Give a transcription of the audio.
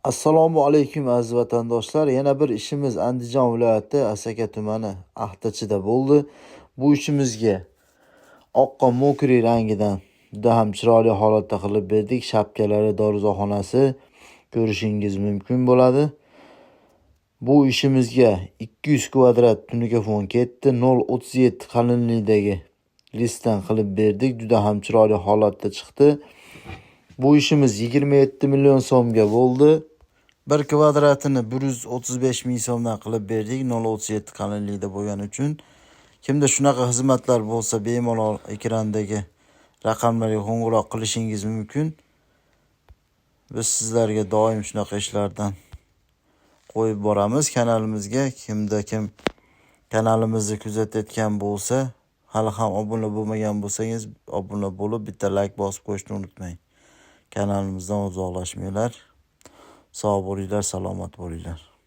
Assalomu alaykum aziz vatandoshlar. Yana bir ishimiz Andijon viloyati Asaka tumani Axtachida bo'ldi. Bu ishimizga oqqon mokri rangidan juda ham chiroyli holatda qilib berdik. Shapkalari dorixonasi ko'rishingiz mumkin bo'ladi. Bu ishimizga 200 kvadrat tunuka fon ketdi. 0.37 qalinlikdagi listdan qilib berdik. Juda ham chiroyli holatda chiqdi. Bu ishimiz 27 million so'mga bo'ldi. 1 kvadratini 135 ming so'mdan qilib berdik. 0.37 qalinlikda bo'lgani uchun. Kimda shunaqa xizmatlar bo'lsa, bemalol ekrandagi raqamlarga qo'ng'iroq qilishingiz mumkin. Biz sizlarga doim shunaqa ishlardan qo'yib boramiz kanalimizga. Kimda kim kanalimizni kuzatayotgan bo'lsa, hali ham obuna bo'lmagan bo'lsangiz, obuna bo'lib bitta like bosib qo'yishni unutmang. Kanalimizdan uzoqlashmanglar. Sog' bo'linglar, salomat bo'linglar.